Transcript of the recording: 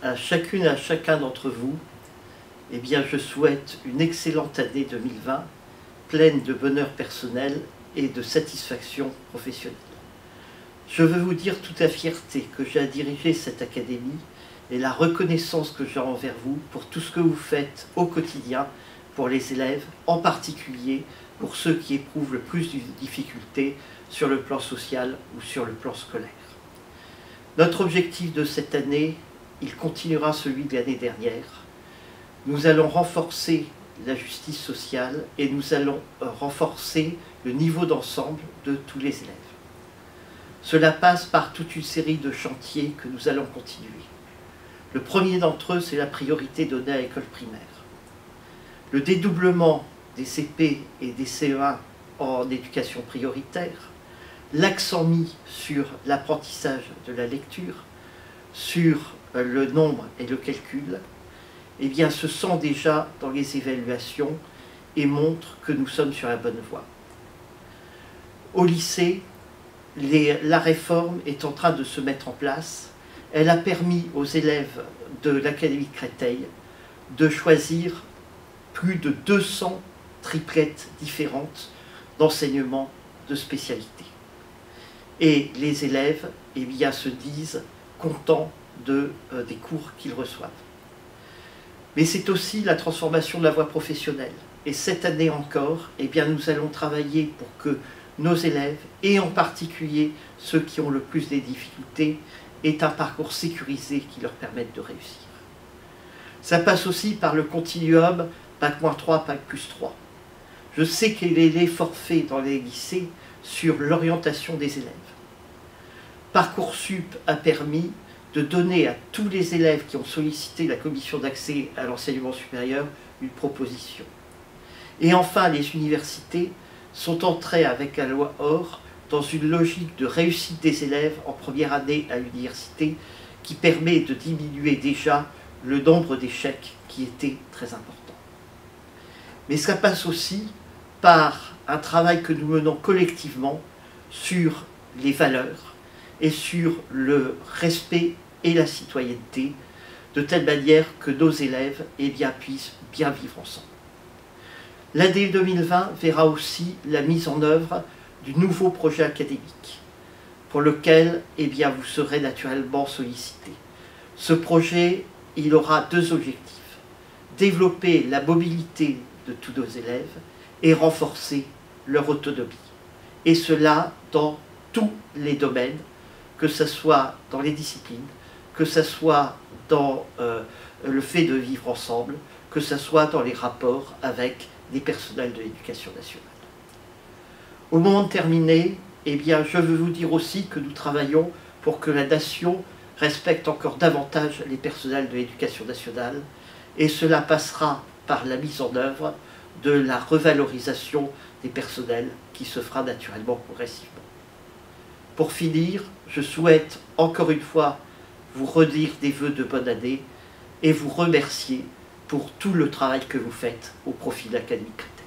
à chacune et à chacun d'entre vous, eh bien, je souhaite une excellente année 2020, pleine de bonheur personnel et de satisfaction professionnelle. Je veux vous dire toute la fierté que j'ai à diriger cette académie et la reconnaissance que j'ai envers vous pour tout ce que vous faites au quotidien pour les élèves, en particulier pour ceux qui éprouvent le plus de difficultés sur le plan social ou sur le plan scolaire. Notre objectif de cette année, il continuera celui de l'année dernière. Nous allons renforcer la justice sociale et nous allons renforcer le niveau d'ensemble de tous les élèves. Cela passe par toute une série de chantiers que nous allons continuer. Le premier d'entre eux, c'est la priorité donnée à l'école primaire. Le dédoublement des CP et des CE1 en éducation prioritaire, l'accent mis sur l'apprentissage de la lecture, sur le nombre et le calcul, eh bien, se sent déjà dans les évaluations et montre que nous sommes sur la bonne voie. Au lycée, la réforme est en train de se mettre en place. Elle a permis aux élèves de l'Académie de Créteil de choisir plus de 200 triplettes différentes d'enseignements de spécialité. Et les élèves, eh bien, se disent contents des cours qu'ils reçoivent. Mais c'est aussi la transformation de la voie professionnelle. Et cette année encore, eh bien, nous allons travailler pour que nos élèves, et en particulier ceux qui ont le plus des difficultés, aient un parcours sécurisé qui leur permette de réussir. Ça passe aussi par le continuum Bac-3, Bac+3. Je sais qu'il est l'effort fait dans les lycées sur l'orientation des élèves. Parcoursup a permis de donner à tous les élèves qui ont sollicité la commission d'accès à l'enseignement supérieur une proposition. Et enfin, les universités sont entrées avec la loi OR dans une logique de réussite des élèves en première année à l'université qui permet de diminuer déjà le nombre d'échecs qui était très important. Mais ça passe aussi par un travail que nous menons collectivement sur les valeurs et sur le respect et la citoyenneté, de telle manière que nos élèves puissent bien vivre ensemble. L'année 2020 verra aussi la mise en œuvre du nouveau projet académique, pour lequel vous serez naturellement sollicité. Ce projet, il aura deux objectifs: développer la mobilité de tous nos élèves et renforcer leur autonomie. Et cela dans tous les domaines, que ce soit dans les disciplines, que ce soit dans le fait de vivre ensemble, que ce soit dans les rapports avec les personnels de l'éducation nationale. Au moment de terminer, je veux vous dire aussi que nous travaillons pour que la nation respecte encore davantage les personnels de l'éducation nationale, et cela passera par la mise en œuvre de la revalorisation des personnels qui se fera naturellement progressivement. Pour finir, je souhaite encore une fois vous redire des vœux de bonne année et vous remercier pour tout le travail que vous faites au profit de l'Académie de Créteil.